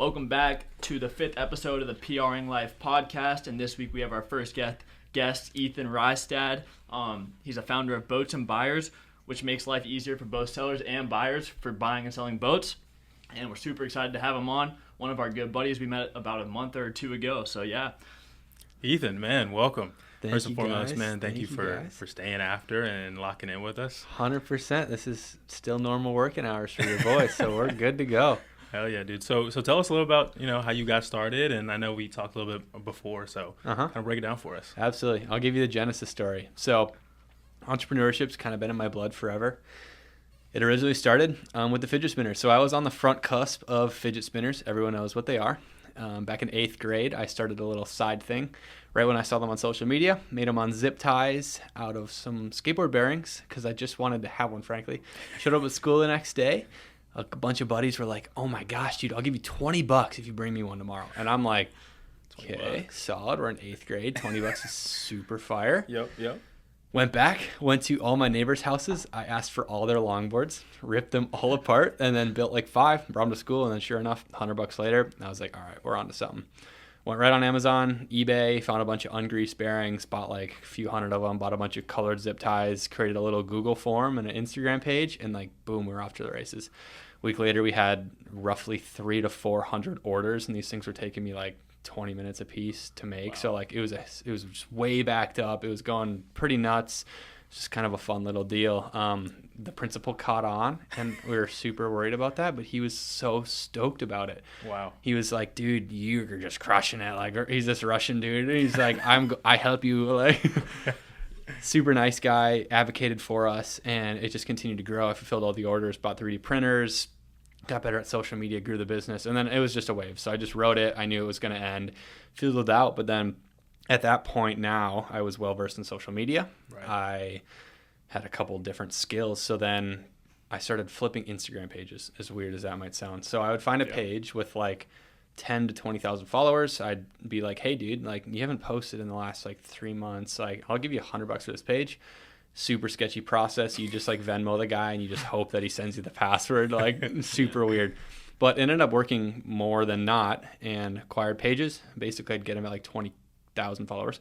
Welcome back to the 5th episode of the PRing Life podcast, and this week we have our first guest, Ethan Reistad. He's a founder of Boats and Buyers, which makes life easier for both sellers and buyers for buying and selling boats, and we're super excited to have him on. One of our good buddies we met about a month or two ago, so yeah. Ethan, man, welcome. First and foremost, guys. man, thank you for staying after and locking in with us. 100%. This is still normal working hours for your boy, so we're good to go. Hell yeah, dude. So tell us a little about, how you got started, and I know we talked a little bit before, so kind of break it down for us. Absolutely. I'll give you the genesis story. So entrepreneurship's kind of been in my blood forever. It originally started with the fidget spinners. So I was on the front cusp of fidget spinners. Everyone knows what they are. Back in 8th grade, I started a little side thing. Right when I saw them on social media, made them on zip ties out of some skateboard bearings because I just wanted to have one, frankly. Showed up at school the next day. A bunch of buddies were like, "Oh my gosh, dude, I'll give you $20 if you bring me one tomorrow." And I'm like, "Okay, solid. We're in 8th grade. $20 is super fire." Yep. Went to all my neighbors' houses. I asked for all their longboards, ripped them all apart, and then built like 5, brought them to school. And then sure enough, $100 later, I was like, all right, we're on to something. Went right on Amazon, eBay, found a bunch of ungreased bearings, bought like a few hundred of them, bought a bunch of colored zip ties, created a little Google form and an Instagram page, and like, boom, we're off to the races. A week later, we had roughly 300 to 400 orders, and these things were taking me like 20 minutes a piece to make. Wow. So like it was just way backed up. It was going pretty nuts. Just kind of a fun little deal. The principal caught on, and we were super worried about that, but he was so stoked about it. Wow. He was like, "Dude, you're just crushing it." Like, he's this Russian dude. And he's like, I help you. Like, super nice guy, advocated for us, and it just continued to grow. I fulfilled all the orders, bought 3D printers, got better at social media, grew the business, and then it was just a wave. So I just wrote it. I knew it was going to end, fizzled out, but then at that point now, I was well-versed in social media. Right. I had a couple different skills. So then I started flipping Instagram pages, as weird as that might sound. So I would find a page with like 10 to 20,000 followers. I'd be like, "Hey, dude, like you haven't posted in the last like 3 months. Like I'll give you $100 for this page." Super sketchy process. You just like Venmo the guy and you just hope that he sends you the password. Like super weird. But it ended up working more than not and acquired pages. Basically, I'd get them at like 20,000 followers,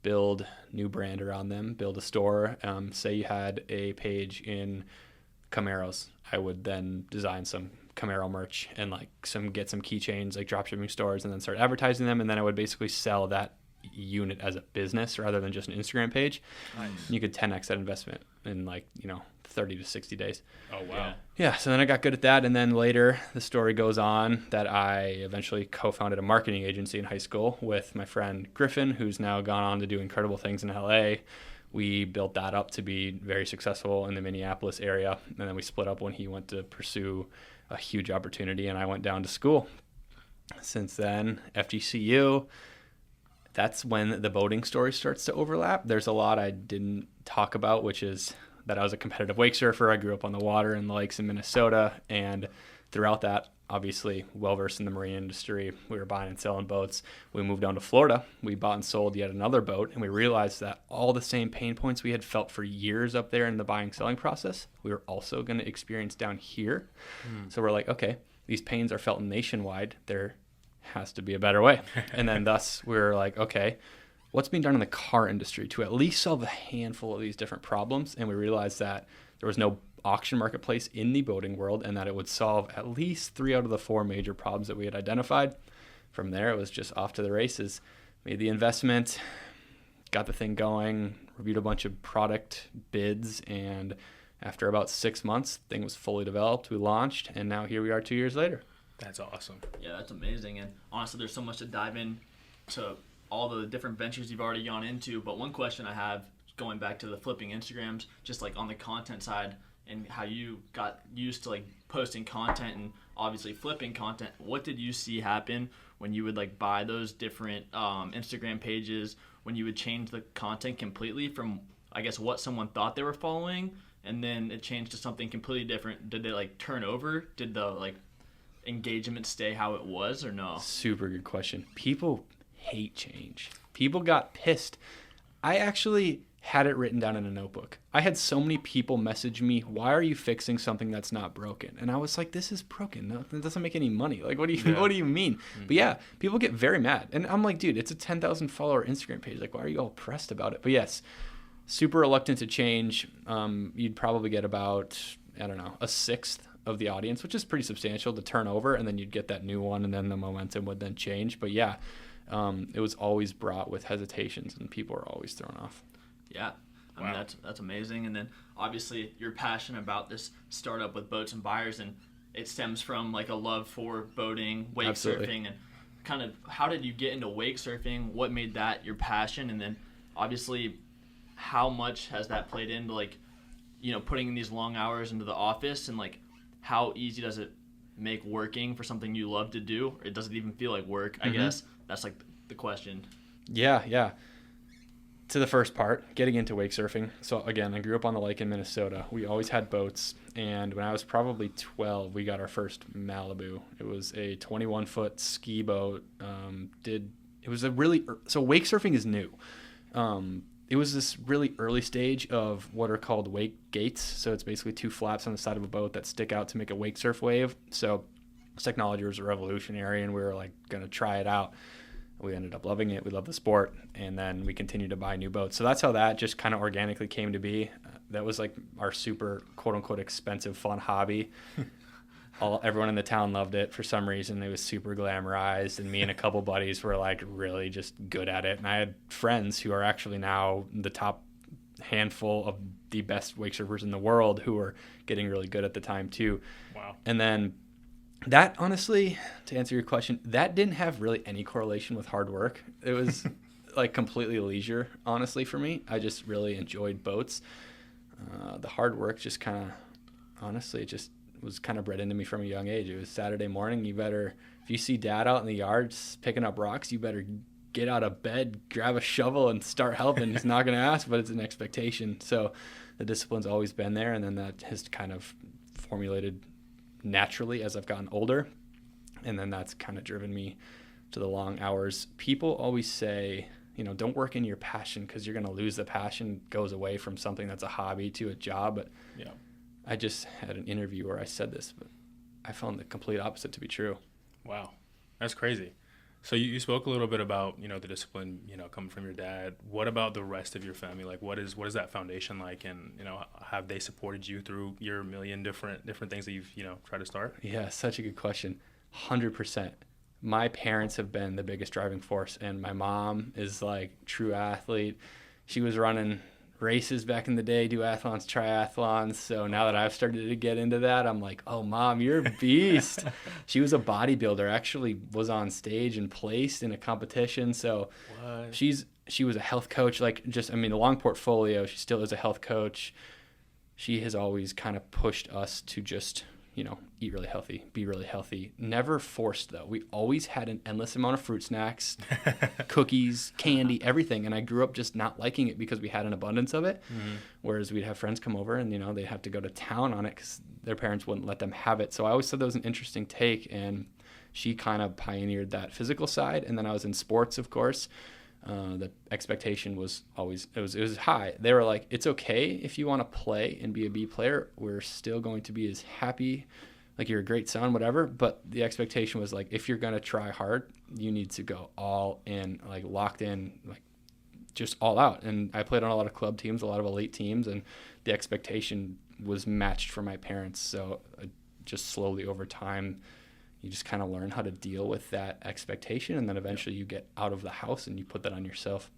build new brand around them, build a store. Say you had a page in Camaros, I would then design some Camaro merch and like get some keychains, like dropshipping stores, and then start advertising them. And then I would basically sell that unit as a business rather than just an Instagram page. Nice. You could 10x that investment in like 30 to 60 days. Oh wow. Yeah, so then I got good at that, and then later the story goes on that I eventually co-founded a marketing agency in high school with my friend Griffin, who's now gone on to do incredible things in LA. We built that up to be very successful in the Minneapolis area, and then we split up when he went to pursue a huge opportunity and I went down to school. Since then, FGCU, that's when the boating story starts to overlap. There's a lot I didn't talk about, which is that I was a competitive wake surfer. I grew up on the water and the lakes in Minnesota, and throughout that, obviously well-versed in the marine industry. We were buying and selling boats. We moved down to Florida. We bought and sold yet another boat, and we realized that all the same pain points we had felt for years up there in the buying selling process, we were also going to experience down here. So we're like, okay, these pains are felt nationwide. There has to be a better way. And then thus we were like, okay, what's being done in the car industry to at least solve a handful of these different problems? And we realized that there was no auction marketplace in the boating world and that it would solve at least 3 out of the 4 major problems that we had identified. From there, it was just off to the races. Made the investment, got the thing going, reviewed a bunch of product bids, and after about 6 months, the thing was fully developed. We launched, and now here we are 2 years later. That's awesome. Yeah, that's amazing. And honestly, there's so much to dive in to all the different ventures you've already gone into. But one question I have, going back to the flipping Instagrams, just like on the content side and how you got used to like posting content and obviously flipping content, what did you see happen when you would like buy those different Instagram pages, when you would change the content completely from, I guess, what someone thought they were following, and then it changed to something completely different? Did they like turn over? Did the like engagement stay how it was or no? Super good question. People hate change. People got pissed. I actually had it written down in a notebook. I had so many people message me, why are you fixing something that's not broken? And I was like, this is broken. No, it doesn't make any money. Like, what do you mean? Mm-hmm. But yeah, people get very mad. And I'm like, dude, it's a 10,000 follower Instagram page. Like, why are you all pressed about it? But yes, super reluctant to change. You'd probably get about, I don't know, a sixth of the audience, which is pretty substantial to turn over. And then you'd get that new one, and then the momentum would then change. But yeah, it was always brought with hesitations, and people are always thrown off. Yeah, I mean, that's amazing. And then obviously you're passionate about this startup with Boats and Buyers, and it stems from like a love for boating, wake surfing, and kind of how did you get into wake surfing? What made that your passion? And then obviously how much has that played into like, you know, putting in these long hours into the office, and like how easy does it make working for something you love to do? Or it doesn't even feel like work, I guess. That's like the question. Yeah. To the first part, getting into wake surfing. So again, I grew up on the lake in Minnesota. We always had boats, and when I was probably 12, we got our first Malibu. It was a 21-foot ski boat. So wake surfing is new. It was this really early stage of what are called wake gates. So it's basically two flaps on the side of a boat that stick out to make a wake surf wave. So this technology was revolutionary, and we were like going to try it out. We ended up loving it. We loved the sport, and then we continued to buy new boats. So that's how that just kind of organically came to be. That was like our super quote-unquote expensive fun hobby. Everyone in the town loved it for some reason. It was super glamorized, and me and a couple buddies were like really just good at it. And I had friends who are actually now the top handful of the best wake surfers in the world who were getting really good at the time too. Wow. And then that, honestly, to answer your question, that didn't have really any correlation with hard work. It was like completely leisure, honestly, for me. I just really enjoyed boats. The hard work just kind of, honestly, it just was kind of bred into me from a young age. It was Saturday morning. If you see dad out in the yard picking up rocks, you better get out of bed, grab a shovel, and start helping. He's not going to ask, but it's an expectation. So the discipline's always been there, and then that has kind of formulated naturally as I've gotten older, and then that's kind of driven me to the long hours. People always say, you know, don't work in your passion because you're going to lose the passion. It goes away from something that's a hobby to a job. But yeah, I just had an interview where I said this, but I found the complete opposite to be true. Wow, that's crazy. So you spoke a little bit about, you know, the discipline, you know, coming from your dad. What about the rest of your family? Like, what is that foundation like? And, you know, have they supported you through your million different things that you've, you know, tried to start? Yeah, such a good question. 100%. My parents have been the biggest driving force, and my mom is like true athlete. She was running races back in the day, duathlons, triathlons. So now that I've started to get into that, I'm like, oh, Mom, you're a beast. She was a bodybuilder, actually was on stage and placed in a competition. So she was a health coach, like just, I mean, a long portfolio. She still is a health coach. She has always kind of pushed us to just, you know, eat really healthy, be really healthy. Never forced, though. We always had an endless amount of fruit snacks, cookies, candy, everything. And I grew up just not liking it because we had an abundance of it. Mm-hmm. Whereas we'd have friends come over and, you know, they'd have to go to town on it because their parents wouldn't let them have it. So I always thought that was an interesting take. And she kind of pioneered that physical side. And then I was in sports, of course. The expectation was always, it was high. They were like, it's okay if you want to play and be a B player. We're still going to be as happy, like you're a great son, whatever. But the expectation was like, if you're going to try hard, you need to go all in, like locked in, like just all out. And I played on a lot of club teams, a lot of elite teams, and the expectation was matched for my parents. So just slowly over time, you just kind of learn how to deal with that expectation, and then eventually you get out of the house and you put that on yourself.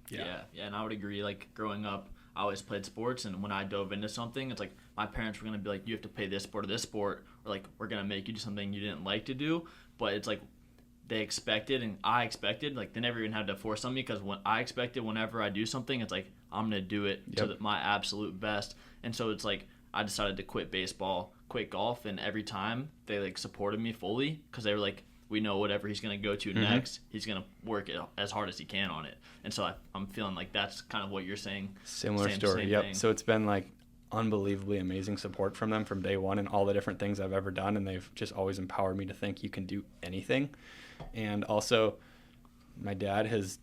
Yeah, and I would agree. Like growing up, I always played sports, and when I dove into something, it's like my parents were going to be like, you have to play this sport or this sport, or like we're going to make you do something you didn't like to do. But it's like they expected and I expected, like they never even had to force on me, because when I expected whenever I do something, it's like I'm going to do it to my absolute best. And so it's like I decided to quit baseball, quit golf, and every time they like supported me fully, because they were like, we know whatever he's going to go to next, he's going to work it as hard as he can on it. And so I'm feeling like that's kind of what you're saying. Similar story. Yep. Thing. So it's been like unbelievably amazing support from them from day one and all the different things I've ever done. And they've just always empowered me to think you can do anything. And also my dad has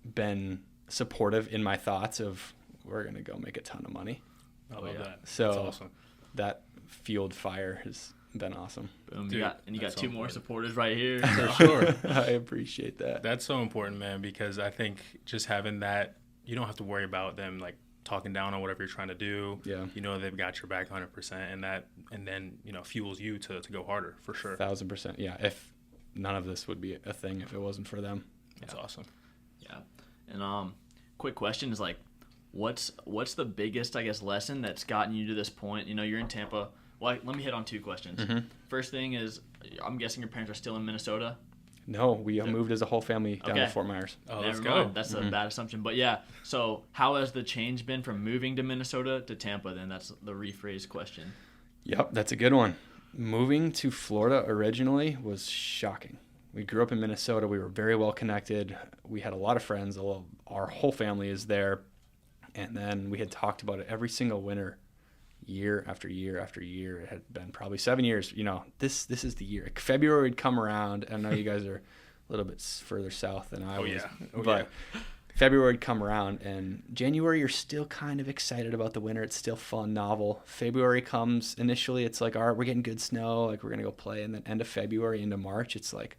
been supportive in my thoughts of we're going to go make a ton of money. I love that. So That's awesome. that fueled fire has been awesome. Boom. Dude, You got so two more important. supporters right here. For So. sure. I appreciate that. That's so important, man, because I think just having that, you don't have to worry about them like talking down on whatever you're trying to do. Yeah. You know they've got your back 100%, and then fuels you to go harder for sure. 1,000%. Yeah. If none of this would be a thing if it wasn't for them. That's awesome. Yeah. And quick question is like, what's the biggest, I guess, lesson that's gotten you to this point? You're in Tampa. Well, let me hit on two questions. Mm-hmm. First thing is, I'm guessing your parents are still in Minnesota. No, we moved as a whole family down to Fort Myers. Oh, Never let's mind. go. That's a bad assumption. But yeah, so how has the change been from moving to Minnesota to Tampa then? That's the rephrased question. Yep, that's a good one. Moving to Florida originally was shocking. We grew up in Minnesota. We were very well connected. We had a lot of friends. Our whole family is there. And then we had talked about it every single winter, year after year after year. It had been probably 7 years. This is the year. February would come around. I know you guys are a little bit further south than I was. But February would come around, and January you're still kind of excited about the winter. It's still fun, novel. February comes. Initially, it's like, all right, we're getting good snow. Like, we're going to go play. And then end of February into March, it's like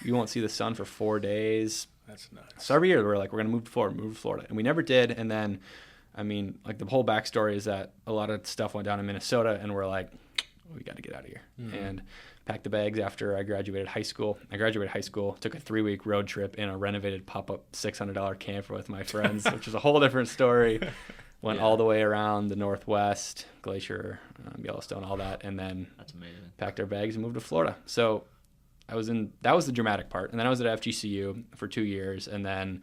you won't see the sun for 4 days. That's nuts. So every year we're like, we're going to move to Florida. And we never did. And then, like the whole backstory is that a lot of stuff went down in Minnesota, and we're like, we got to get out of here. And packed the bags after I graduated high school. Took a 3-week road trip in a renovated pop-up $600 camper with my friends, which is a whole different story. Went all the way around the Northwest, Glacier, Yellowstone, all that. And then That's amazing. packed our bags and moved to Florida. So that was the dramatic part. And then I was at FGCU for 2 years. And then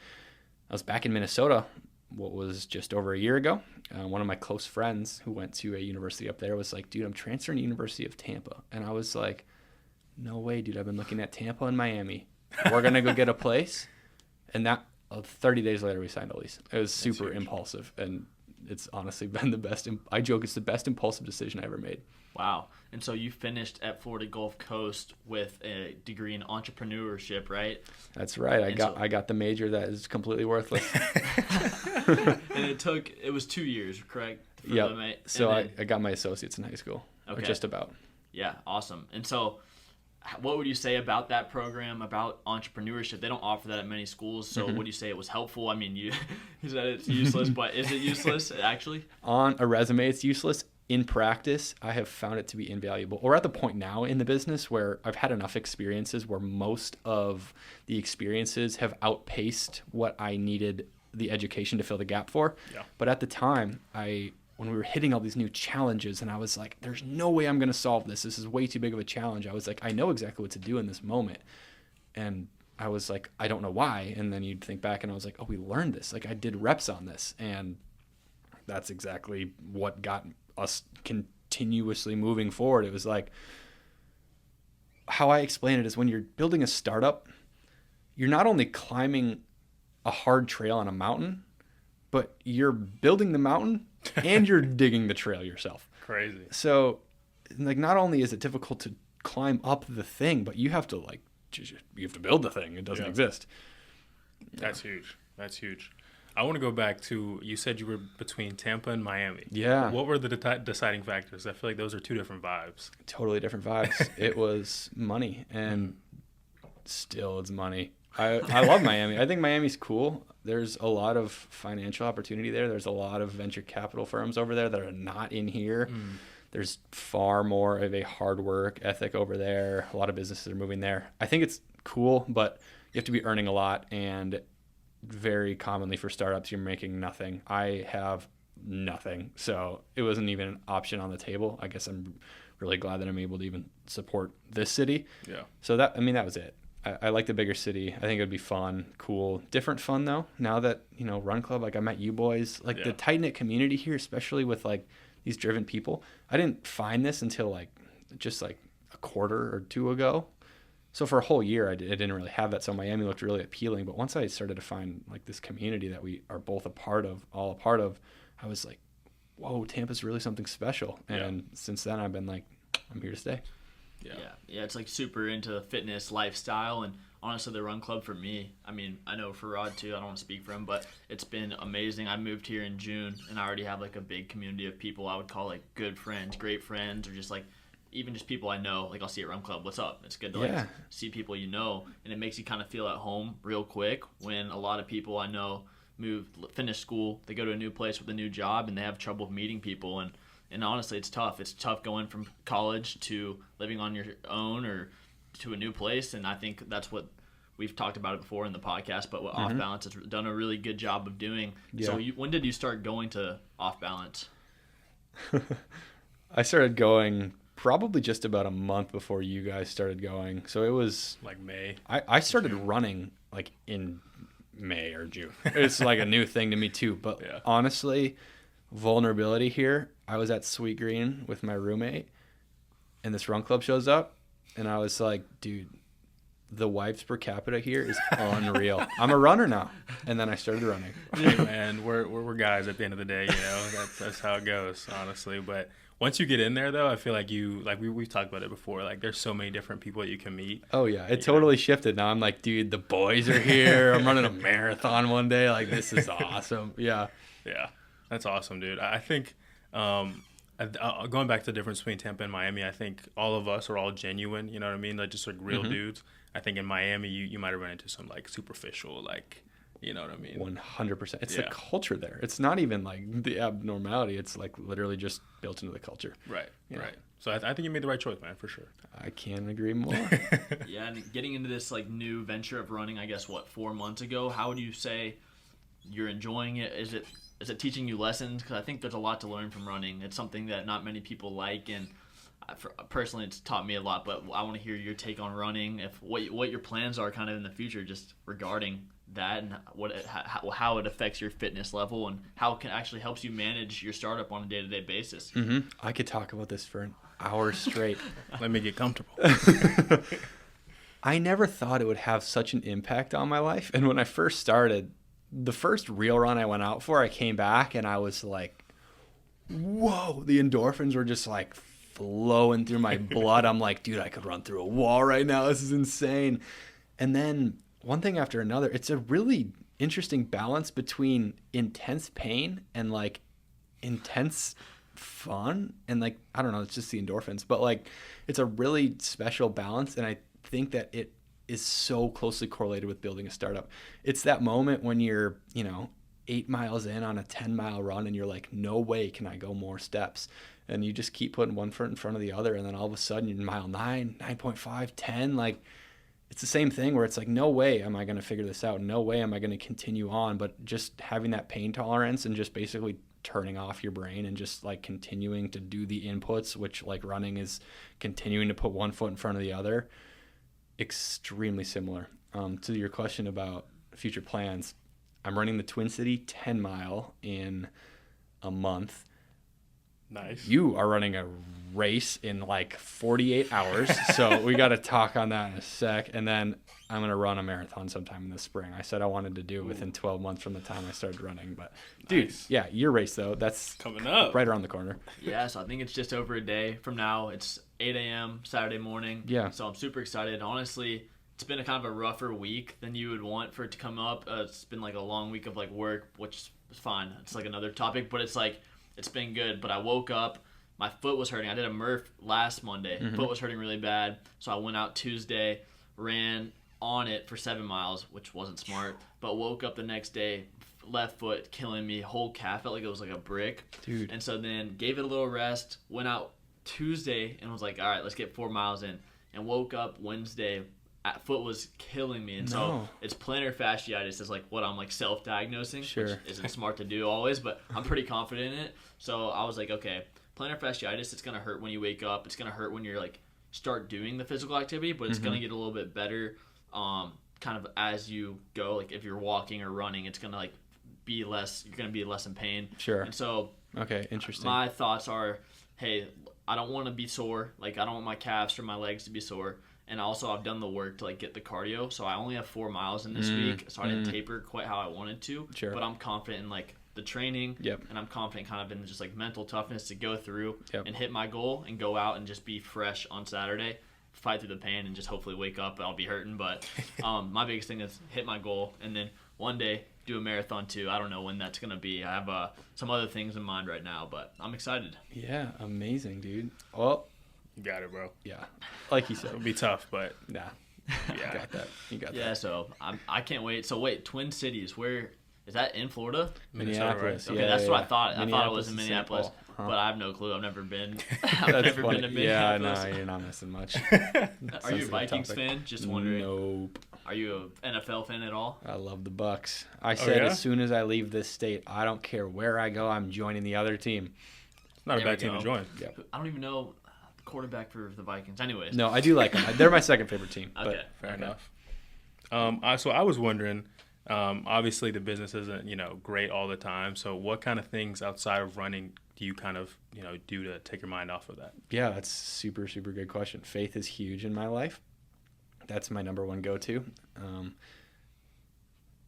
I was back in Minnesota, what was just over a year ago. One of my close friends who went to a university up there was like, dude, I'm transferring to University of Tampa. And I was like, no way, dude. I've been looking at Tampa and Miami. We're going to go get a place. And that 30 days later, we signed a lease. It was super impulsive. And it's honestly been the best. I joke it's the best impulsive decision I ever made. Wow. And so you finished at Florida Gulf Coast with a degree in entrepreneurship, right? That's right. I got the major that is completely worthless. And it was 2 years, correct? Yeah. So I got my associates in high school. Okay. Or just about. Yeah, awesome. And so what would you say about that program, about entrepreneurship? They don't offer that at many schools, so would you say it was helpful? I mean, you said it's useless, but is it useless actually? On a resume, it's useless. In practice, I have found it to be invaluable. We're at the point now in the business where I've had enough experiences where most of the experiences have outpaced what I needed the education to fill the gap for. Yeah. But at the time, when we were hitting all these new challenges and I was like, there's no way I'm going to solve this. This is way too big of a challenge. I was like, I know exactly what to do in this moment. And I was like, I don't know why. And then you'd think back and I was like, oh, we learned this. Like I did reps on this. And that's exactly what got us continuously moving forward. It was like, how I explain it is when you're building a startup, you're not only climbing a hard trail on a mountain, but you're building the mountain and you're digging the trail yourself. Crazy. So like, not only is it difficult to climb up the thing, but you have to build the thing. It doesn't exist. That's huge. I want to go back to, you said you were between Tampa and Miami. Yeah. What were the deciding factors? I feel like those are two different vibes. Totally different vibes. It was money, and still it's money. I love Miami. I think Miami's cool. There's a lot of financial opportunity there. There's a lot of venture capital firms over there that are not in here. There's far more of a hard work ethic over there. A lot of businesses are moving there. I think it's cool, but you have to be earning a lot, and very commonly for startups, you're making nothing. I have nothing. So it wasn't even an option on the table. I guess I'm really glad that I'm able to even support this city. Yeah. So that was it. I like the bigger city. I think it would be fun, cool, different fun though. Now that, Run Club, like I met you boys, like the tight knit community here, especially with like these driven people. I didn't find this until just a quarter or two ago. So for a whole year, I didn't really have that. So Miami looked really appealing. But once I started to find like this community that we are both all a part of, I was like, whoa, Tampa's really something special. And since then, I've been like, I'm here to stay. Yeah. It's like super into fitness lifestyle, and honestly, the run club for me, I mean, I know for Rod too, I don't want to speak for him, but it's been amazing. I moved here in June, and I already have like a big community of people I would call like good friends, great friends, or just like even just people I know. Like I'll see at run club, what's up? It's good to like see people you know, and it makes you kind of feel at home real quick. When a lot of people I know finish school, they go to a new place with a new job, and they have trouble meeting people, and honestly, it's tough. It's tough going from college to living on your own or to a new place, and I think that's what we've talked about it before in the podcast, but what Off Balance has done a really good job of doing. Yeah. So when did you start going to Off Balance? I started going probably just about a month before you guys started going. So it was like May. I started running like in May or June. It's like a new thing to me too. But honestly, vulnerability here. I was at Sweet Green with my roommate, and this run club shows up, and I was like, dude, the wipes per capita here is unreal. I'm a runner now. And then I started running. Yeah, man, we're guys at the end of the day, you know. That's how it goes, honestly. But once you get in there, though, I feel like we've talked about it before. Like, there's so many different people that you can meet. Oh, yeah. It totally shifted. Now I'm like, dude, the boys are here. I'm running a marathon one day. Like, this is awesome. Yeah. Yeah. That's awesome, dude. I think going back to the difference between Tampa and Miami, I think all of us are all genuine, you know what I mean? Like, just like real dudes. I think in Miami, you might have run into some like superficial, like, you know what I mean? 100%. It's the culture there. It's not even like the abnormality. It's like literally just built into the culture. Right. Right. So I think you made the right choice, man, for sure. I can't agree more. Yeah, and getting into this like new venture of running, I guess 4 months ago. How would you say you're enjoying it? Is it teaching you lessons? Because I think there's a lot to learn from running. It's something that not many people like, and personally, it's taught me a lot. But I want to hear your take on running. What your plans are kind of in the future, just regarding that, and how it affects your fitness level, and how it can actually helps you manage your startup on a day-to-day basis. I could talk about this for an hour straight. Let me get comfortable. I never thought it would have such an impact on my life. And when I first started, the first real run I went out for, I came back and I was like, whoa, the endorphins were just like flowing through my blood. I'm like, dude, I could run through a wall right now. This is insane. And then one thing after another, it's a really interesting balance between intense pain and like intense fun. And like, I don't know, it's just the endorphins, but like, it's a really special balance. And I think that it is so closely correlated with building a startup. It's that moment when you're, 8 miles in on a 10-mile run and you're like, no way can I go more steps. And you just keep putting one foot in front of the other. And then all of a sudden you're mile 9, 9.5, 10. Like, it's the same thing where it's like, no way am I going to figure this out. No way am I going to continue on. But just having that pain tolerance and just basically turning off your brain and just like continuing to do the inputs, which like running is continuing to put one foot in front of the other. Extremely similar. To your question about future plans, I'm running the Twin City 10 mile in a month. Nice. You are running a race in like 48 hours. So we got to talk on that in a sec. And then I'm going to run a marathon sometime in the spring. I said I wanted to do it within 12 months from the time I started running. But dude, yeah, your race though, that's coming up right around the corner. Yeah, so I think it's just over a day from now. It's 8 a.m. Saturday morning. Yeah. So I'm super excited. Honestly, it's been a kind of a rougher week than you would want for it to come up. It's been like a long week of like work, which is fine. It's like another topic, but it's like, it's been good. But I woke up, my foot was hurting. I did a Murph last Monday. Foot was hurting really bad. So I went out Tuesday, ran on it for 7 miles, which wasn't smart, but woke up the next day, left foot killing me, whole calf felt like it was like a brick. Dude. And so then gave it a little rest, went out Tuesday and was like, all right, let's get 4 miles in, and woke up Wednesday, foot was killing me. And so it's plantar fasciitis is like what I'm like self-diagnosing, which isn't smart to do always, but I'm pretty confident in it. So I was like, okay, plantar fasciitis, it's going to hurt when you wake up. It's going to hurt when you're like start doing the physical activity, but it's going to get a little bit better kind of as you go. Like if you're walking or running, it's going to like be less, you're going to be less in pain. Sure. And so okay, interesting. My thoughts are, hey, I don't want to be sore. Like I don't want my calves or my legs to be sore. And also I've done the work to like get the cardio. So I only have 4 miles in this week. So I didn't taper quite how I wanted to. Sure. But I'm confident in like the training. Yep. And I'm confident kind of in just like mental toughness to go through Yep. and hit my goal and go out and just be fresh on Saturday. fight through the pain and just hopefully wake up and I'll be hurting. But my biggest thing is hit my goal and then one day do a marathon too. I don't know when that's going to be. I have some other things in mind right now, but I'm excited. Yeah, amazing, dude. Well, You got it, bro. yeah, like you said. It'll be tough, but Nah, yeah. you got that. You got Yeah, that. so I can't wait. So wait, Twin Cities, where is that in Florida? Minneapolis. Okay, yeah, that's yeah, what yeah. I thought. I thought it was in and St. Minneapolis, Paul. Huh. but I have no clue. I've never been. I've That's never funny. been to Yeah, Minneapolis. no, you're not missing much. Are you a Sensitive Vikings topic. fan? Just wondering. Nope. Are you an NFL fan at all? I love the Bucks. I said yeah? as soon as I leave this state, I don't care where I go, I'm joining the other team. It's not a There we bad team to go. join. Yep. I don't even know the quarterback for the Vikings. Anyways. No, I do like them. They're my second favorite team. Okay. Fair enough. So I was wondering, obviously the business isn't, great all the time. So what kind of things outside of running do you kind of, do to take your mind off of that? Yeah, that's super, super good question. Faith is huge in my life. That's my number one go-to.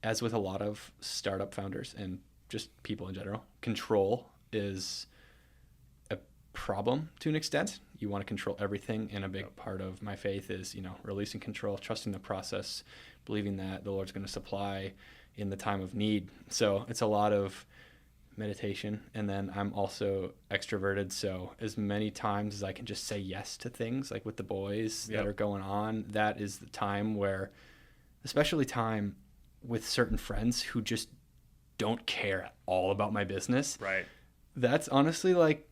As with a lot of startup founders and just people in general, control is a problem to an extent. You want to control everything, and a big part of my faith is, releasing control, trusting the process, believing that the Lord's going to supply in the time of need. So it's a lot of meditation, and then I'm also extroverted, so as many times as I can just say yes to things, like with the boys that are going on, that is the time where, especially time with certain friends who just don't care at all about my business. Right. That's honestly like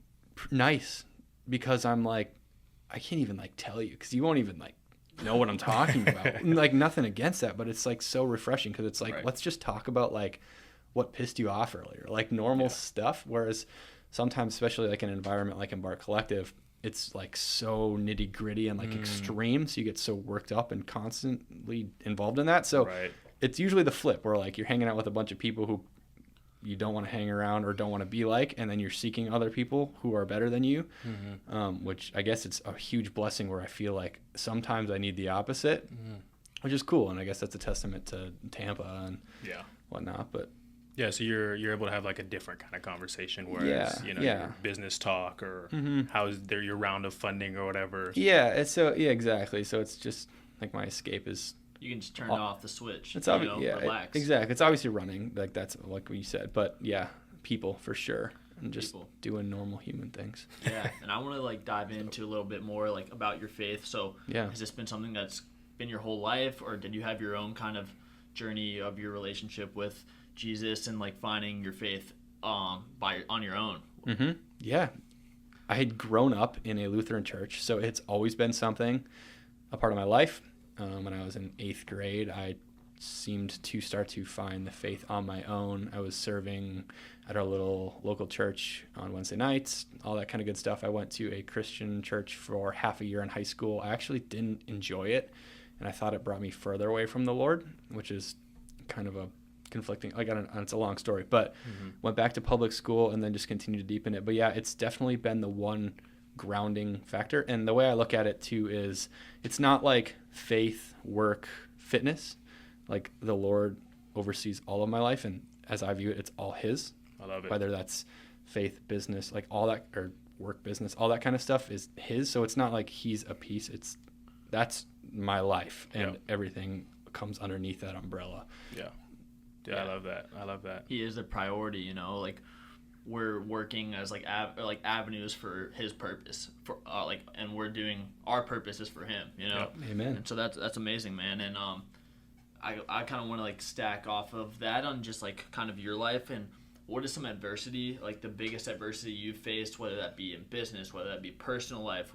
nice, because I'm like, I can't even like tell you, because you won't even like know what I'm talking about. Like, nothing against that, but it's like so refreshing, because it's like, let's just talk about like what pissed you off earlier, like normal stuff. Whereas sometimes, especially like in an environment like Embark Collective, it's like so nitty gritty and like extreme. So you get so worked up and constantly involved in that. So it's usually the flip, where like you're hanging out with a bunch of people who you don't want to hang around or don't want to be like, and then you're seeking other people who are better than you, which I guess it's a huge blessing, where I feel like sometimes I need the opposite, which is cool. And I guess that's a testament to Tampa and whatnot. But yeah, so you're able to have like a different kind of conversation, whereas your business talk or how's your round of funding or whatever. Exactly. So it's just like my escape is. You can just turn off the switch. It's relax. Exactly. It's obviously running, like that's like what you said, but yeah, people for sure, and just doing normal human things. Yeah, and I want to like dive into a little bit more like about your faith. So has this been something that's been your whole life, or did you have your own kind of journey of your relationship with Jesus and like finding your faith on your own? Yeah, I had grown up in a Lutheran church, so it's always been something, a part of my life. When I was in 8th grade, I seemed to start to find the faith on my own. I was serving at our little local church on Wednesday nights, all that kind of good stuff. I went to a Christian church for half a year in high school. I actually didn't enjoy it, and I thought it brought me further away from the Lord, which is kind of a conflicting, like, it's a long story, but went back to public school and then just continued to deepen it. But yeah, it's definitely been the one grounding factor. And the way I look at it too is it's not like faith, work, fitness. Like, the Lord oversees all of my life, and as I view it, it's all his. I love it. Whether that's faith, business, like all that, or work, business, all that kind of stuff is his. So it's not like he's a piece, that's my life, and everything comes underneath that umbrella. Yeah, I love that. He is the priority, like we're working as like avenues for his purpose, for and we're doing our purposes for him, Amen. And so that's amazing, man. And I kind of want to like stack off of that on just like kind of your life, and what is some adversity, like the biggest adversity you faced, whether that be in business, whether that be personal life,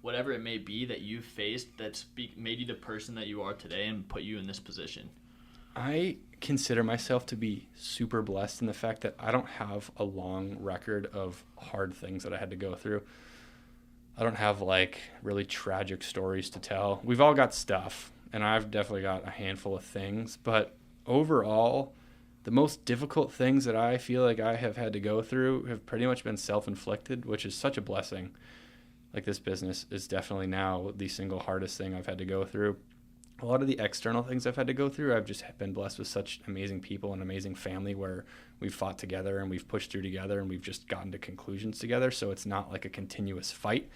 whatever it may be that you faced that's made you the person that you are today and put you in this position. I consider myself to be super blessed in the fact that I don't have a long record of hard things that I had to go through. I don't have like really tragic stories to tell. We've all got stuff, and I've definitely got a handful of things, but overall, the most difficult things that I feel like I have had to go through have pretty much been self-inflicted, which is such a blessing. Like, this business is definitely now the single hardest thing I've had to go through. A lot of the external things I've had to go through, I've just been blessed with such amazing people and amazing family, where we've fought together and we've pushed through together and we've just gotten to conclusions together. So it's not like a continuous fight.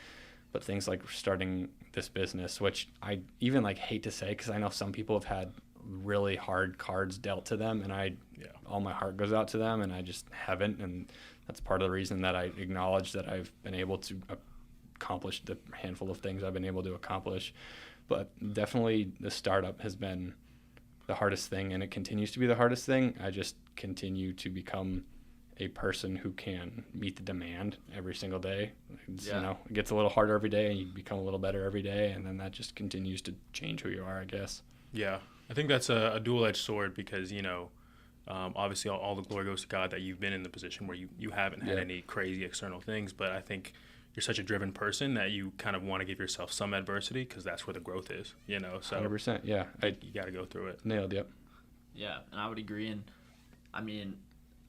But things like starting this business, which I even like hate to say, because I know some people have had really hard cards dealt to them, and all my heart goes out to them, and I just haven't. And that's part of the reason that I acknowledge that I've been able to accomplish the handful of things I've been able to accomplish. But definitely the startup has been the hardest thing, and it continues to be the hardest thing. I just continue to become a person who can meet the demand every single day. It gets a little harder every day, and you become a little better every day, and then that just continues to change who you are, I guess. Yeah, I think that's a dual-edged sword, because obviously all the glory goes to God that you've been in the position where you haven't had any crazy external things, but I think you're such a driven person that you kind of want to give yourself some adversity, because that's where the growth is, so 100%, yeah. You got to go through it. Nailed, yep. Yeah, and I would agree. And I mean,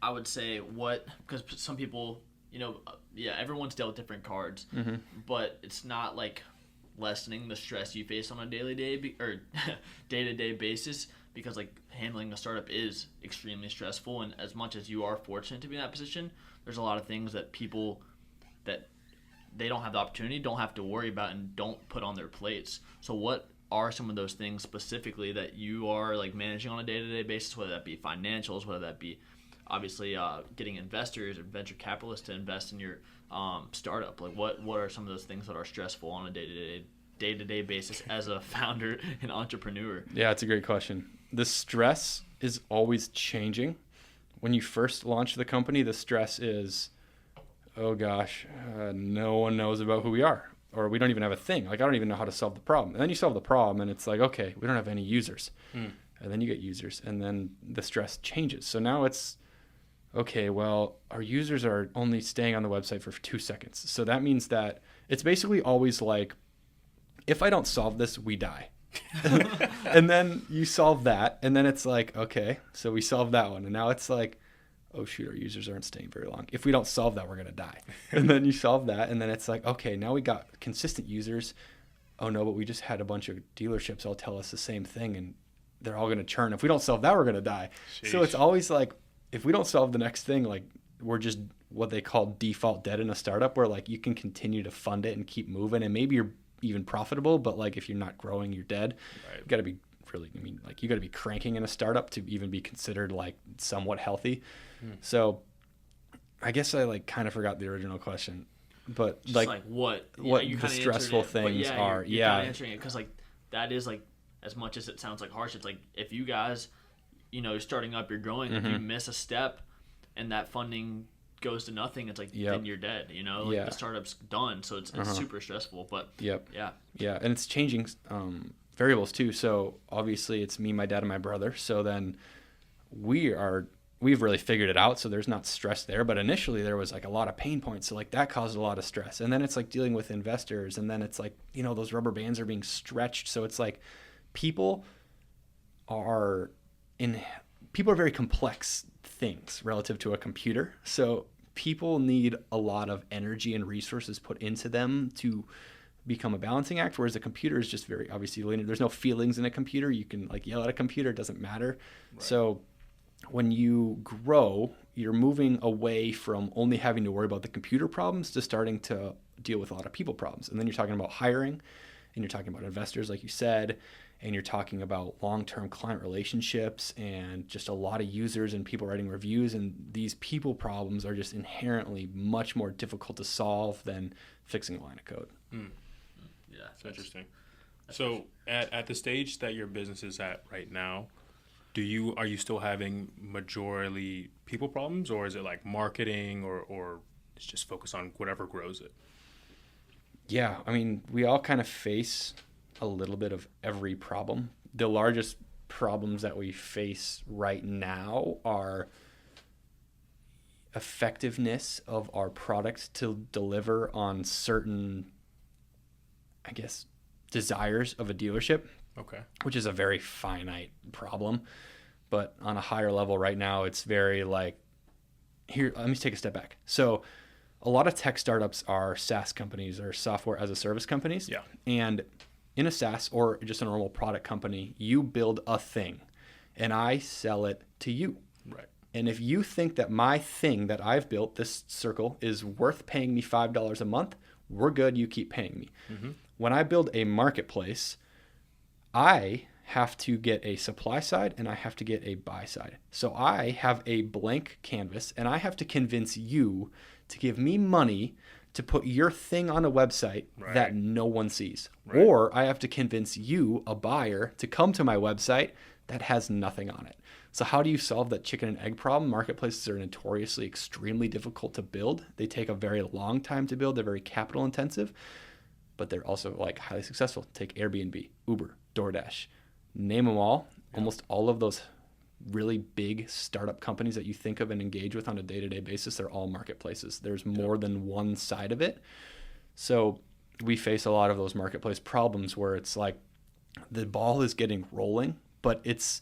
I would say because some people, everyone's dealt with different cards, but it's not like lessening the stress you face on a day-to-day basis, because like handling a startup is extremely stressful. And as much as you are fortunate to be in that position, there's a lot of things that people that they don't have the opportunity, don't have to worry about, and don't put on their plates. So what are some of those things specifically that you are like managing on a day-to-day basis, whether that be financials, whether that be obviously getting investors or venture capitalists to invest in your startup? Like what are some of those things that are stressful on a day-to-day basis as a founder and entrepreneur? Yeah, it's a great question. The stress is always changing. When you first launch the company, the stress is, oh gosh, no one knows about who we are, or we don't even have a thing. Like, I don't even know how to solve the problem. And then you solve the problem, and it's like, okay, we don't have any users. And then you get users, and then the stress changes. So now it's, okay, well, our users are only staying on the website for 2 seconds. So that means that it's basically always like, if I don't solve this, we die. And then you solve that, and then it's like, okay, so we solved that one. And now it's like, oh shoot, our users aren't staying very long. If we don't solve that, we're going to die. And then you solve that, and then it's like, okay, now we got consistent users. Oh no, but we just had a bunch of dealerships all tell us the same thing, and they're all going to churn. If we don't solve that, we're going to die. Sheesh. So it's always like, if we don't solve the next thing, like, we're just what they call default dead in a startup, where like you can continue to fund it and keep moving, and maybe you're even profitable, but like if you're not growing, you're dead. Right. You got to be you got to be cranking in a startup to even be considered like somewhat healthy. So I guess I like kind of forgot the original question, but just like what the stressful things are. You're kind of answering it, because like that is like, as much as it sounds like harsh, it's like if you guys, you're starting up, you're growing, if you miss a step and that funding goes to nothing, it's like, then you're dead, the startup's done. So it's super stressful, but yeah, and it's changing variables too. So obviously it's me, my dad, and my brother. So then we've really figured it out, so there's not stress there. But initially there was like a lot of pain points, so like that caused a lot of stress. And then it's like dealing with investors, and then it's like, those rubber bands are being stretched. So it's like people are very complex things relative to a computer. So people need a lot of energy and resources put into them to become a balancing act, whereas a computer is just very obviously linear. There's no feelings in a computer. You can like yell at a computer, it doesn't matter. Right. So when you grow, you're moving away from only having to worry about the computer problems to starting to deal with a lot of people problems. And then you're talking about hiring, and you're talking about investors, like you said, and you're talking about long-term client relationships and just a lot of users and people writing reviews. And these people problems are just inherently much more difficult to solve than fixing a line of code. Yeah, that's interesting. So at the stage that your business is at right now, are you still having majorly people problems, or is it like marketing, or it's just focus on whatever grows it? Yeah, I mean, we all kind of face a little bit of every problem. The largest problems that we face right now are effectiveness of our product to deliver on certain, I guess, desires of a dealership. Okay. Which is a very finite problem. But on a higher level right now, it's very like, here, let me take a step back. So a lot of tech startups are SaaS companies, or software as a service companies. Yeah. And in a SaaS or just a normal product company, you build a thing and I sell it to you. Right. And if you think that my thing that I've built, this circle, is worth paying me $5 a month, we're good. You keep paying me. Mm-hmm. When I build a marketplace, I have to get a supply side and I have to get a buy side. So I have a blank canvas and I have to convince you to give me money to put your thing on a website that no one sees. Right. Or I have to convince you, a buyer, to come to my website that has nothing on it. So how do you solve that chicken and egg problem? Marketplaces are notoriously extremely difficult to build. They take a very long time to build. They're very capital intensive, but they're also like highly successful. Take Airbnb, Uber, DoorDash, name them all. Yeah. Almost all of those really big startup companies that you think of and engage with on a day-to-day basis, they're all marketplaces. There's more than one side of it. So we face a lot of those marketplace problems where it's like the ball is getting rolling, but it's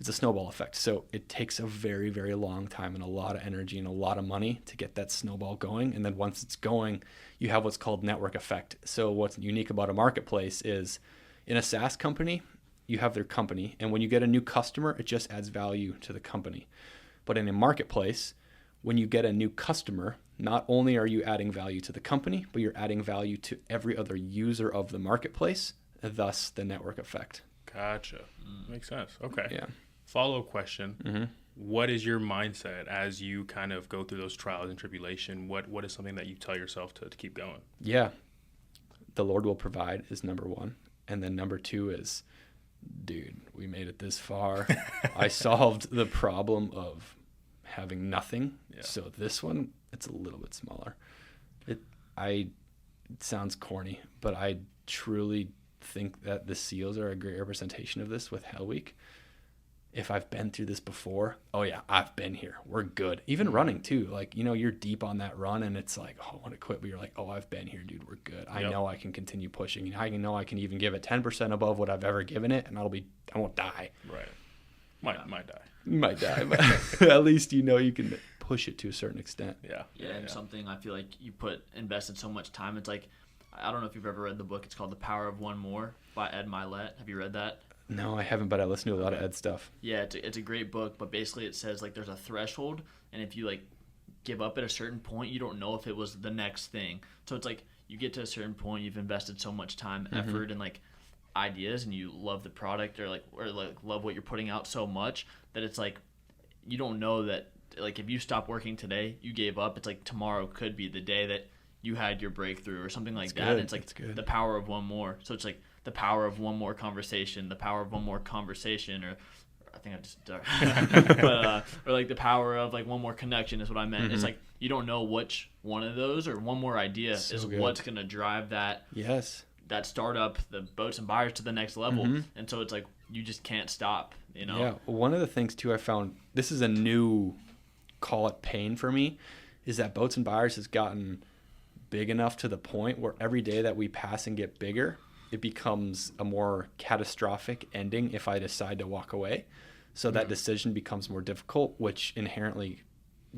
a snowball effect. So it takes a very, very long time and a lot of energy and a lot of money to get that snowball going. And then once it's going, you have what's called network effect. So what's unique about a marketplace is in a SaaS company, you have their company. And when you get a new customer, it just adds value to the company. But in a marketplace, when you get a new customer, not only are you adding value to the company, but you're adding value to every other user of the marketplace, thus the network effect. Gotcha. Makes sense. Okay. Yeah. Follow-up question. Mm-hmm. What is your mindset as you kind of go through those trials and tribulation? What is something that you tell yourself to keep going? Yeah. The Lord will provide is number one. And then number two is, dude, we made it this far. I solved the problem of having nothing. Yeah. So this one, it's a little bit smaller. It sounds corny, but I truly think that the SEALs are a great representation of this with Hell Week. If I've been through this before, oh yeah, I've been here. We're good. Even running too. Like, you're deep on that run and it's like, oh, I want to quit. But you're like, oh, I've been here, dude. We're good. I know I can continue pushing. I know I can even give it 10% above what I've ever given it and I won't die. Right. Might die. You might die, but at least you can push it to a certain extent. Yeah. And something I feel like you invested so much time. It's like, I don't know if you've ever read the book. It's called The Power of One More by Ed Milet. Have you read that? No, I haven't, but I listen to a lot of Ed stuff. Yeah, it's a great book, but basically it says like there's a threshold, and if you like give up at a certain point, you don't know if it was the next thing. So it's like you get to a certain point, you've invested so much time, effort, and like ideas, and you love the product or love what you're putting out so much that it's like you don't know that like if you stop working today, you gave up. It's like tomorrow could be the day that you had your breakthrough or something like that. And it's like the power of one more. So it's like the power of one more conversation, the power of one more conversation, or I think I just, but or like the power of like one more connection is what I meant. It's like you don't know which one of those or one more idea is what's going to drive that that startup, the boats and buyers to the next level. And so it's like you just can't stop. Yeah. One of the things too I found, this is a new, call it pain for me, is that boats and buyers has gotten big enough to the point where every day that we pass and get bigger, it becomes a more catastrophic ending if I decide to walk away. So that decision becomes more difficult, which inherently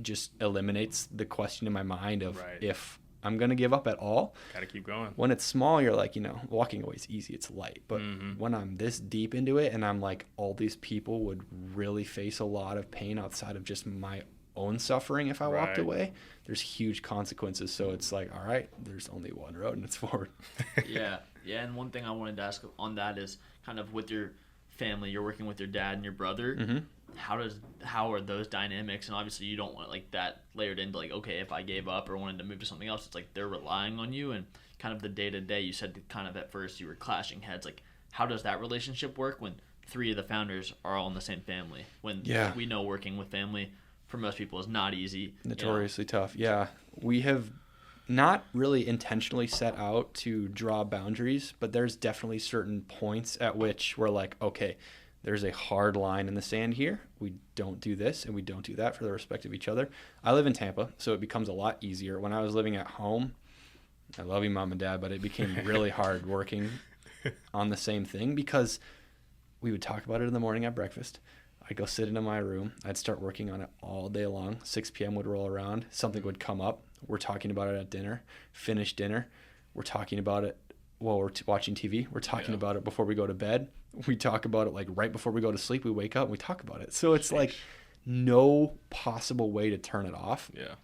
just eliminates the question in my mind of if I'm going to give up at all. Got to keep going. When it's small, you're like, walking away is easy. It's light. But when I'm this deep into it and I'm like, all these people would really face a lot of pain outside of just my own suffering if I walked away, there's huge consequences. So it's like, all right, there's only one road and it's forward. Yeah, and one thing I wanted to ask on that is kind of with your family, you're working with your dad and your brother. How are those dynamics? And obviously you don't want like that layered into like, okay, if I gave up or wanted to move to something else, it's like they're relying on you, and kind of the day-to-day, you said kind of at first you were clashing heads. Like, how does that relationship work when 3 of the founders are all in the same family? When we know working with family for most people is not easy. Notoriously tough. Yeah. We have not really intentionally set out to draw boundaries, but there's definitely certain points at which we're like, okay, there's a hard line in the sand here. We don't do this and we don't do that for the respect of each other. I live in Tampa, so it becomes a lot easier. When I was living at home, I love you, Mom and Dad, but it became really hard working on the same thing because we would talk about it in the morning at breakfast. I'd go sit into my room. I'd start working on it all day long. 6 p.m. would roll around. Something would come up. We're talking about it at dinner. Finish dinner. We're talking about it while we're watching TV. We're talking about it before we go to bed. We talk about it like right before we go to sleep. We wake up and we talk about it. So it's like no possible way to turn it off. Yeah.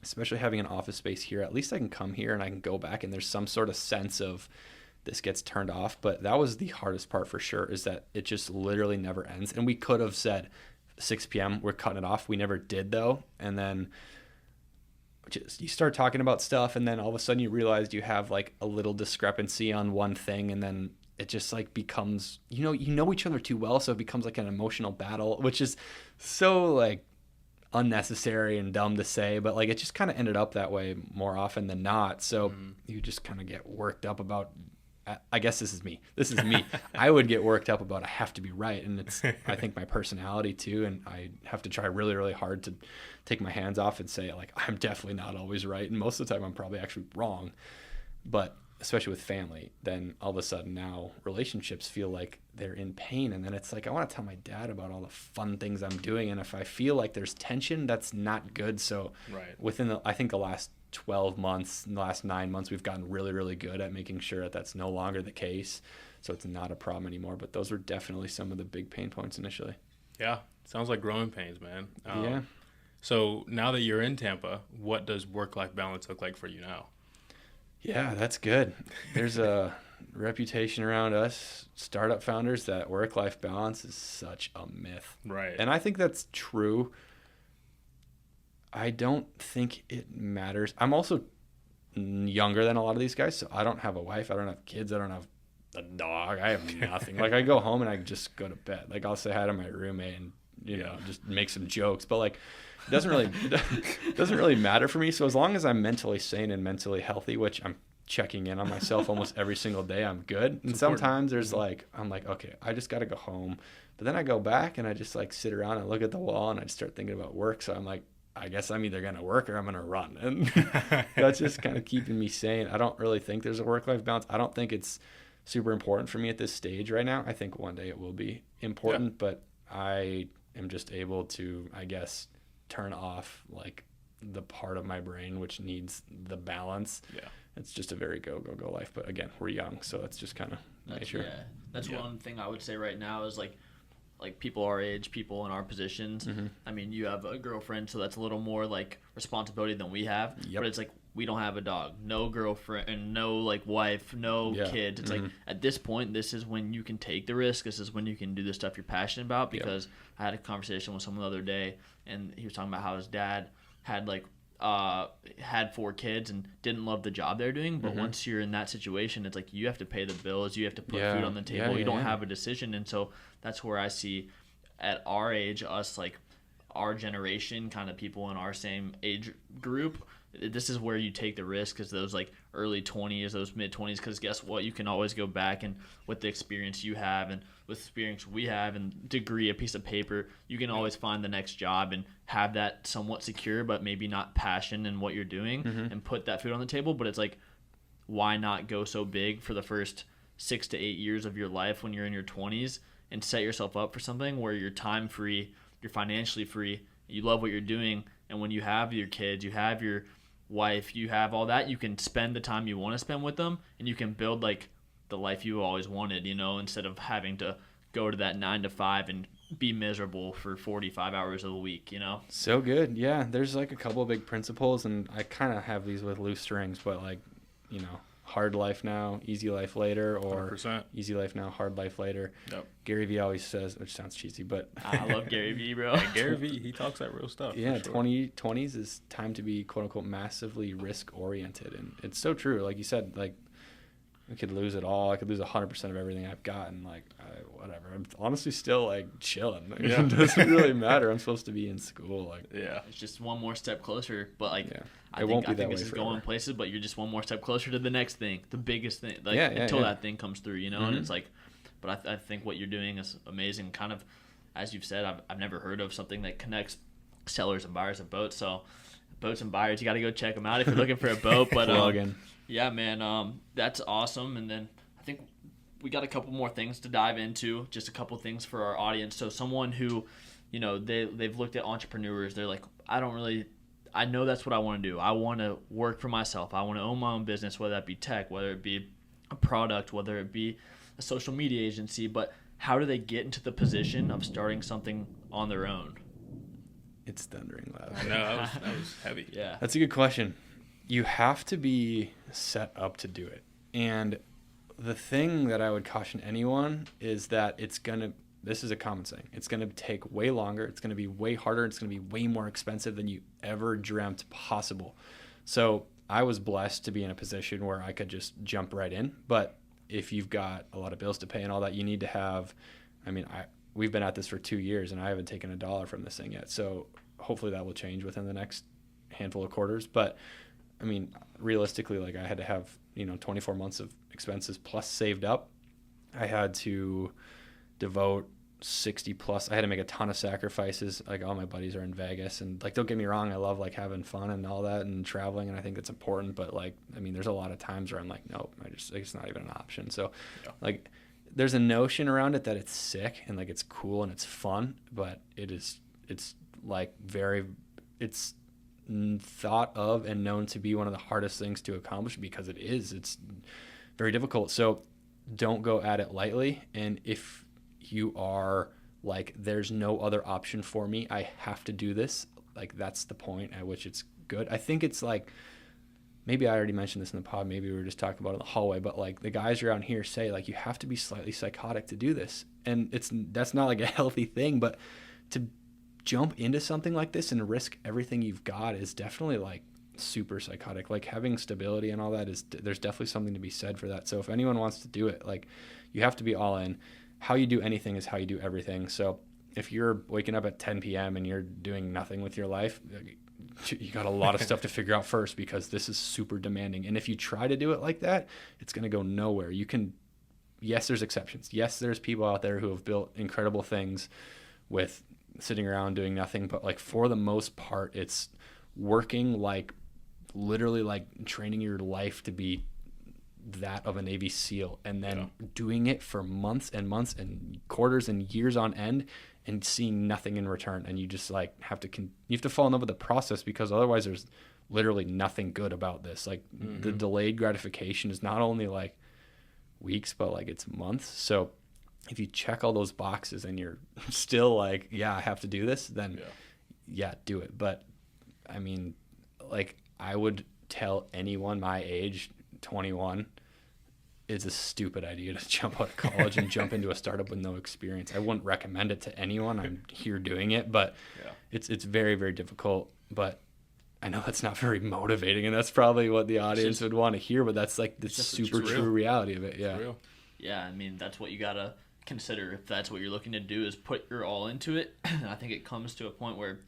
especially having an office space here, at least I can come here and I can go back and there's some sort of sense of this gets turned off. But that was the hardest part for sure, is that it just literally never ends. And we could have said 6 p.m. we're cutting it off. We never did though. And then just, you start talking about stuff and then all of a sudden you realize you have like a little discrepancy on one thing, and then it just like becomes, you know each other too well, so it becomes like an emotional battle, which is so like unnecessary and dumb to say, but like it just kind of ended up that way more often than not. So you just kind of get worked up about, I guess this is me. I would get worked up about I have to be right, and it's I think my personality too, and I have to try really, really hard to take my hands off and say like I'm definitely not always right, and most of the time I'm probably actually wrong. But especially with family, then all of a sudden now relationships feel like they're in pain, and then it's like I want to tell my dad about all the fun things I'm doing, and if I feel like there's tension, that's not good. So within I think the last 12 months, in the last 9 months, we've gotten really, really good at making sure that that's no longer the case, so it's not a problem anymore. But those were definitely some of the big pain points initially. Yeah, sounds like growing pains, man. Yeah. So now that you're in Tampa, what does work-life balance look like for you now? Yeah, that's good. There's a reputation around us startup founders that work-life balance is such a myth. Right. And I think that's true. I don't think it matters. I'm also younger than a lot of these guys, so I don't have a wife. I don't have kids. I don't have a dog. I have nothing. Like I go home and I just go to bed. Like I'll say hi to my roommate and, you know, just make some jokes. But like it doesn't really matter for me. So as long as I'm mentally sane and mentally healthy, which I'm checking in on myself almost every single day, I'm good. And sometimes there's like, I'm like, okay, I just got to go home. But then I go back and I just like sit around and look at the wall and I start thinking about work. So I'm like, I guess I'm either going to work or I'm going to run. And that's just kind of keeping me sane. I don't really think there's a work-life balance. I don't think it's super important for me at this stage right now. I think one day it will be important, but I am just able to, I guess, turn off like the part of my brain which needs the balance. Yeah. It's just a very go life. But again, we're young, so it's just kind of nature. Yeah. That's one thing I would say right now is like people our age, people in our positions. Mm-hmm. I mean, you have a girlfriend, so that's a little more like responsibility than we have. Yep. But it's like we don't have a dog, no girlfriend, and no like wife, no kids. It's like at this point, this is when you can take the risk. This is when you can do the stuff you're passionate about. Because I had a conversation with someone the other day, and he was talking about how his dad had like had 4 kids and didn't love the job they're doing. But once you're in that situation, it's like you have to pay the bills, you have to put food on the table. You don't have a decision. And so that's where I see at our age, us like our generation, kind of people in our same age group, this is where you take the risk, because those like early 20s, those mid 20s, because guess what, you can always go back and with the experience you have and with experience we have and degree, a piece of paper, you can always find the next job and have that somewhat secure, but maybe not passion in what you're doing, and put that food on the table. But it's like, why not go so big for the first 6 to 8 years of your life when you're in your 20s and set yourself up for something where you're time free, you're financially free, you love what you're doing, and when you have your kids, you have your wife, you have all that, you can spend the time you want to spend with them, and you can build like the life you always wanted, you know, instead of having to go to that 9 to 5 and be miserable for 45 hours a week, you know? So good. Yeah. There's like a couple of big principles, and I kind of have these with loose strings, but like, you know, hard life now, easy life later, or 100%. Easy life now, hard life later. Yep. Gary Vee always says, which sounds cheesy, but I love Gary Vee, bro. Hey, Gary Vee, he talks that real stuff. Yeah, sure. 20s is time to be quote unquote massively risk oriented, and it's so true. Like you said, like I could lose it all. I could lose 100% of everything I've got, and like whatever. I'm honestly still like chilling. Like, it doesn't really matter. I'm supposed to be in school. Like it's just one more step closer. But like I think this is going places, but you're just one more step closer to the next thing, the biggest thing. Like until that thing comes through, you know. And it's like, but I think what you're doing is amazing. Kind of, as you've said, I've never heard of something that connects sellers and buyers of boats. So boats and buyers, you got to go check them out if you're looking for a boat. But yeah, man, that's awesome. And then I think we got a couple more things to dive into, just a couple things for our audience. So someone who, you know, they've looked at entrepreneurs, they're like, I know that's what I want to do. I want to work for myself. I want to own my own business, whether that be tech, whether it be a product, whether it be a social media agency. But how do they get into the position of starting something on their own? It's thundering loud. I know, that was heavy. Yeah. That's a good question. You have to be set up to do it. And the thing that I would caution anyone is that this is a common saying, it's going to take way longer, it's going to be way harder, it's going to be way more expensive than you ever dreamt possible. So I was blessed to be in a position where I could just jump right in. But if you've got a lot of bills to pay and all that, you need to have, we've been at this for 2 years and I haven't taken a dollar from this thing yet. So hopefully that will change within the next handful of quarters. But realistically, like I had to have, 24 months of expenses plus saved up. I had to devote 60 plus. I had to make a ton of sacrifices. Like all my buddies are in Vegas and like, don't get me wrong. I love like having fun and all that and traveling. And I think that's important. But like, there's a lot of times where I'm like, nope, it's not even an option. So like there's a notion around it that it's sick and like it's cool and it's fun, but it's thought of and known to be one of the hardest things to accomplish because it's very difficult. So don't go at it lightly. And if you are like, there's no other option for me, I have to do this, like that's the point at which it's good. I think it's like, maybe I already mentioned this in the pod, maybe we were just talking about it in the hallway, but like the guys around here say like, you have to be slightly psychotic to do this. And that's not like a healthy thing, but to jump into something like this and risk everything you've got is definitely like super psychotic. Like having stability and all that there's definitely something to be said for that. So if anyone wants to do it, like you have to be all in. How you do anything is how you do everything. So if you're waking up at 10 p.m. and you're doing nothing with your life, you got a lot of stuff to figure out first because this is super demanding. And if you try to do it like that, it's going to go nowhere. Yes, there's exceptions. Yes, there's people out there who have built incredible things with sitting around doing nothing, but like for the most part, it's working like literally like training your life to be that of a Navy SEAL and then doing it for months and months and quarters and years on end and seeing nothing in return. And you just like you have to fall in love with the process because otherwise there's literally nothing good about this. Like the delayed gratification is not only like weeks, but like it's months. So if you check all those boxes and you're still like, I have to do this, then do it. But like I would tell anyone my age, 21, it's a stupid idea to jump out of college and jump into a startup with no experience. I wouldn't recommend it to anyone. I'm here doing it, but it's very, very difficult. But I know that's not very motivating, and that's probably what the audience would want to hear, but that's like the super true reality of it. Yeah. Real. Yeah, that's what you gotta consider if that's what you're looking to do is put your all into it. I think it comes to a point where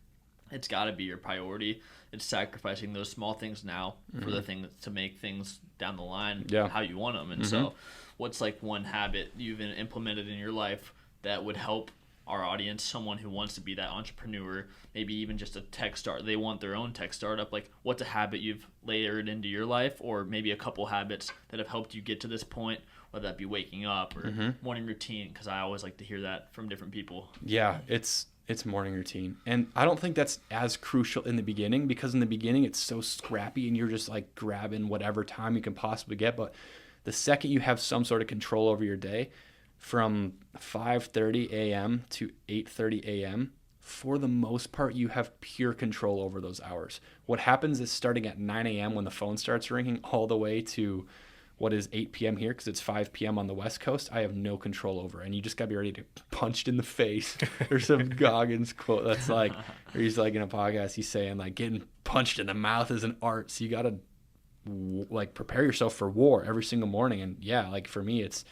it's got to be your priority. It's sacrificing those small things now for the things to make things down the line how you want them. And so what's like one habit you've implemented in your life that would help our audience, someone who wants to be that entrepreneur, maybe even just a tech start, they want their own tech startup, like what's a habit you've layered into your life, or maybe a couple habits that have helped you get to this point, whether that be waking up or morning routine, because I always like to hear that from different people. Yeah, it's morning routine. And I don't think that's as crucial in the beginning, because in the beginning it's so scrappy and you're just like grabbing whatever time you can possibly get. But the second you have some sort of control over your day, from 5:30 a.m. to 8:30 a.m., for the most part, you have pure control over those hours. What happens is starting at 9 a.m. when the phone starts ringing all the way to what is 8 p.m. here, because it's 5 p.m. on the West Coast, I have no control over. And you just got to be ready to get punched in the face. There's some Goggins quote that's like, or he's like in a podcast, he's saying like getting punched in the mouth is an art. So you got to like prepare yourself for war every single morning. And yeah, like for me, it's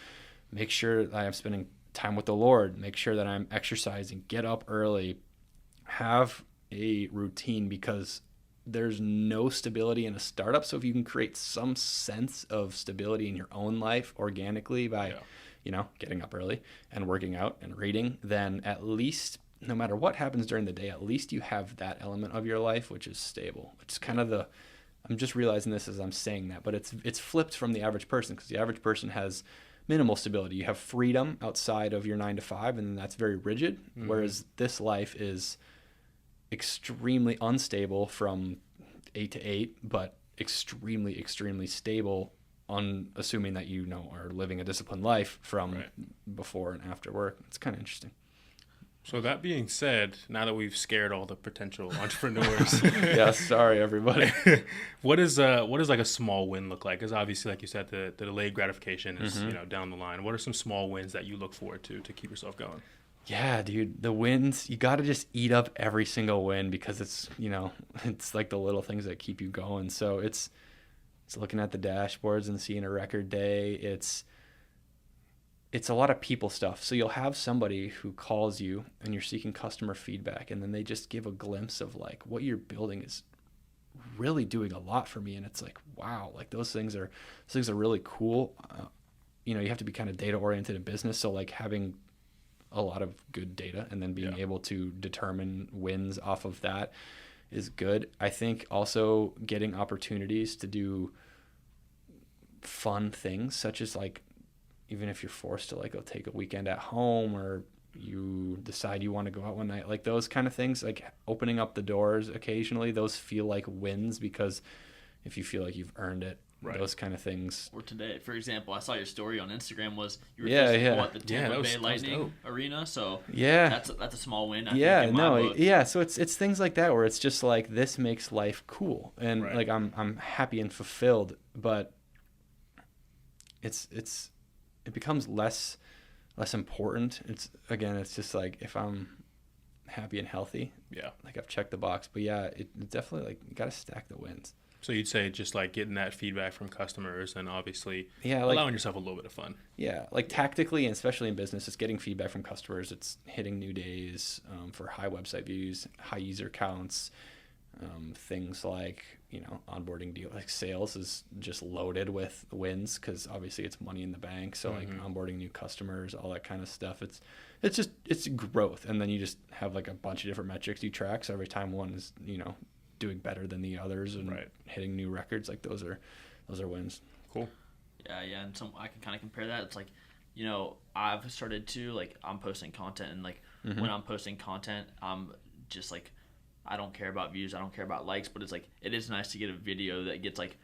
make sure that I'm spending time with the Lord, make sure that I'm exercising, get up early, have a routine, because there's no stability in a startup. So if you can create some sense of stability in your own life organically by, getting up early and working out and reading, then at least no matter what happens during the day, at least you have that element of your life, which is stable. It's kind of I'm just realizing this as I'm saying that, but it's flipped from the average person, because the average person has minimal stability. You have freedom outside of your 9 to 5, and that's very rigid. Whereas this life is extremely unstable from 8 to 8, but extremely, extremely stable on assuming that are living a disciplined life from before and after work. It's kind of interesting. So that being said, now that we've scared all the potential entrepreneurs, Yeah, sorry everybody. what does like a small win look like? Because obviously, like you said, the delayed gratification is Mm-hmm. down the line. What are some small wins that you look forward to keep yourself going? Yeah, dude, the wins, you got to just eat up every single win because it's, it's like the little things that keep you going. So it's looking at the dashboards and seeing a record day. It's a lot of people stuff. So you'll have somebody who calls you and you're seeking customer feedback, and then they just give a glimpse of like what you're building is really doing a lot for me. And it's like, wow, like those things are really cool. You have to be kind of data oriented in business. So like having a lot of good data and then being able to determine wins off of that is good. I think also getting opportunities to do fun things, such as like, even if you're forced to like go take a weekend at home, or you decide you want to go out one night, like those kind of things, like opening up the doors occasionally, those feel like wins, because if you feel like you've earned it, right. Those kind of things. Or today, for example, I saw your story on Instagram was you were the Tampa Bay Lightning arena, so that's a small win. I think, in my book. So it's things like that where it's just like, this makes life cool, and right. like I'm happy and fulfilled, but it becomes less important. It's just like, if I'm happy and healthy, like I've checked the box. But it definitely, like, you got to stack the wins. So you'd say just like getting that feedback from customers, and obviously allowing yourself a little bit of fun. Yeah, like tactically, and especially in business, it's getting feedback from customers. It's hitting new days for high website views, high user counts, things like, onboarding deal, like sales is just loaded with wins, because obviously it's money in the bank. So like onboarding new customers, all that kind of stuff. It's growth, and then you just have like a bunch of different metrics you track. So every time one is doing better than the others and hitting new records, like those are wins. Cool. Yeah, and I can kind of compare that. It's like, I've started to, like, I'm posting content, and like when I'm posting content, I'm just like, I don't care about views, I don't care about likes, but it's like, it is nice to get a video that gets like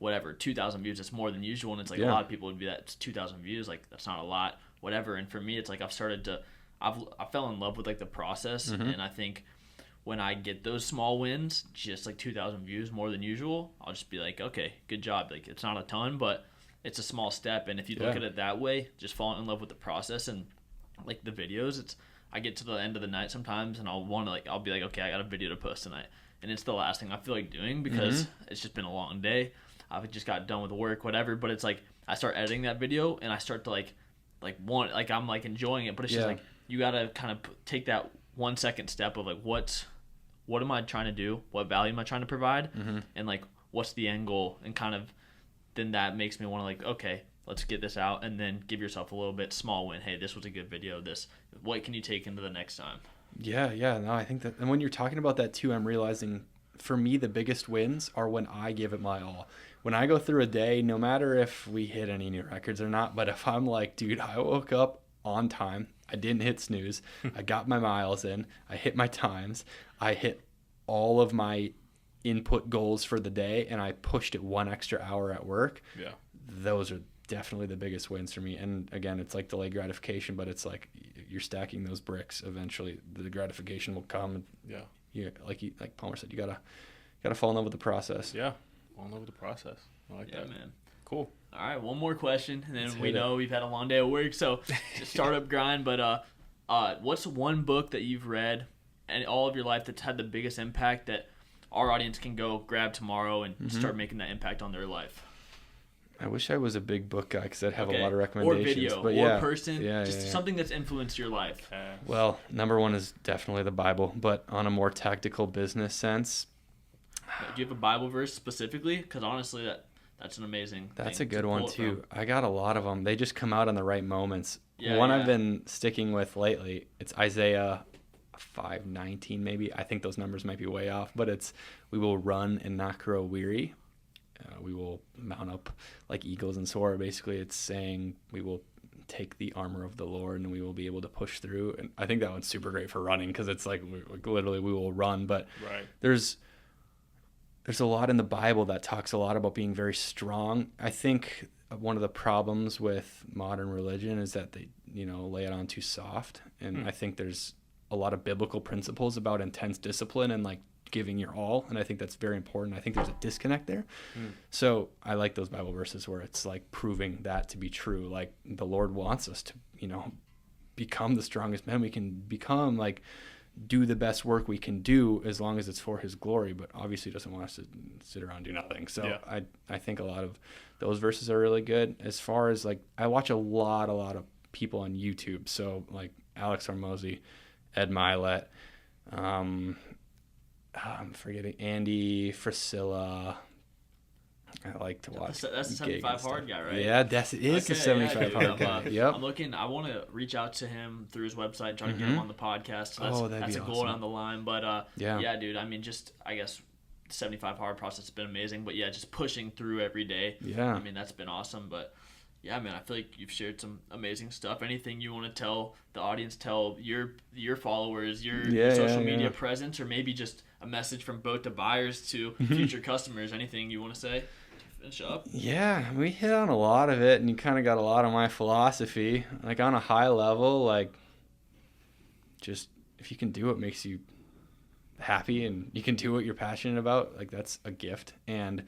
whatever 2,000 views. It's more than usual, and it's like a lot of people would be that, it's 2,000 views, like that's not a lot, whatever. And for me, it's like I fell in love with like the process, and I think when I get those small wins, just like 2,000 views more than usual, I'll just be like, okay, good job. Like, it's not a ton, but it's a small step. And if you look at it that way, just falling in love with the process and like the videos, I get to the end of the night sometimes, and I'll be like, okay, I got a video to post tonight. And it's the last thing I feel like doing, because it's just been a long day. I've just got done with work, whatever. But it's like, I start editing that video, and I start to I'm like enjoying it, but it's just like, you got to kind of take that 1 second step of like, what am I trying to do? What value am I trying to provide? And like, what's the end goal? And kind of, then that makes me want to like, okay, let's get this out, and then give yourself a little bit small win. Hey, this was a good video. What can you take into the next time? Yeah. No, I think that, and when you're talking about that too, I'm realizing for me, the biggest wins are when I give it my all. When I go through a day, no matter if we hit any new records or not, but if I'm like, dude, I woke up on time, I didn't hit snooze, I got my miles in, I hit my times, I hit all of my input goals for the day, and I pushed it 1 extra hour at work. Yeah. Those are definitely the biggest wins for me. And again, it's like delayed gratification, but it's like you're stacking those bricks. Eventually the gratification will come. And like Palmer said, you gotta fall in love with the process. Yeah. Fall in love with the process. I like that, man. Cool. All right, one more question, and then we know we've had a long day of work, so startup grind. But what's one book that you've read and all of your life that's had the biggest impact that our audience can go grab tomorrow and start making that impact on their life? I wish I was a big book guy, because I'd have a lot of recommendations. Or video, but or person, something that's influenced your life. Well, number one is definitely the Bible, but on a more tactical business sense. Do you have a Bible verse specifically? Because honestly, that's an amazing That's a good one too. From. I got a lot of them. They just come out in the right moments. I've been sticking with lately, it's Isaiah 5:19 maybe. I think those numbers might be way off, but it's, we will run and not grow weary. We will mount up like eagles and soar. Basically, it's saying we will take the armor of the Lord and we will be able to push through. And I think that one's super great for running, because it's like literally we will run. But there's a lot in the Bible that talks a lot about being very strong. I think one of the problems with modern religion is that they lay it on too soft. And I think there's a lot of biblical principles about intense discipline and like giving your all, and I think that's very important. I think there's a disconnect there. So I like those Bible verses where it's like proving that to be true. Like the Lord wants us to, you know, become the strongest men we can become, like do the best work we can do as long as it's for his glory, but obviously doesn't want us to sit around and do nothing. So I think a lot of those verses are really good. As far as like, I watch a lot of people on YouTube. So like Alex Hormozy, Ed Milet, I'm forgetting Andy Frisilla. I like to watch. That's the 75 hard guy, right? Yeah, it is the 75 hard guy. Yep. I'm looking. I want to reach out to him through his website and try to get him on the podcast. So that's a goal down the line. But yeah, dude. I mean, just I guess 75 hard process has been amazing. But yeah, just pushing through every day. Yeah. I mean, that's been awesome. But yeah, man, I feel like you've shared some amazing stuff. Anything you want to tell the audience, tell your followers, your social media presence, or maybe just a message from both the buyers to future customers. Anything you want to say? Finish up. Yeah, we hit on a lot of it, and you kind of got a lot of my philosophy. Like on a high level, like just if you can do what makes you happy and you can do what you're passionate about, like that's a gift. And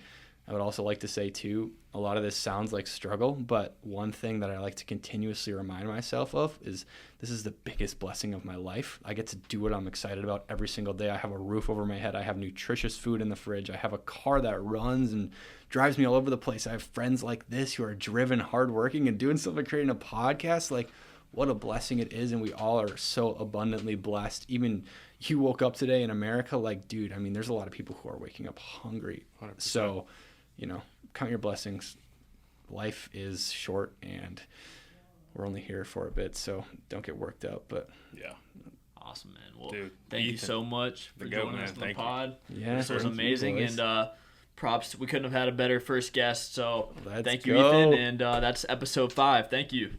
I would also like to say too, a lot of this sounds like struggle, but one thing that I like to continuously remind myself of is this is the biggest blessing of my life. I get to do what I'm excited about every single day. I have a roof over my head. I have nutritious food in the fridge. I have a car that runs and drives me all over the place. I have friends like this who are driven, hardworking, and doing stuff like creating a podcast. Like, what a blessing it is, and we all are so abundantly blessed. Even you woke up today in America, like, dude, I mean, there's a lot of people who are waking up hungry. 100%. So, you know, count your blessings. Life is short, and we're only here for a bit, so don't get worked up. But yeah, awesome, man. Well, dude, thank you so much for joining us on the pod. Yeah, this was amazing, and props. We couldn't have had a better first guest. So Let's thank you, go. Ethan, and that's episode 5. Thank you.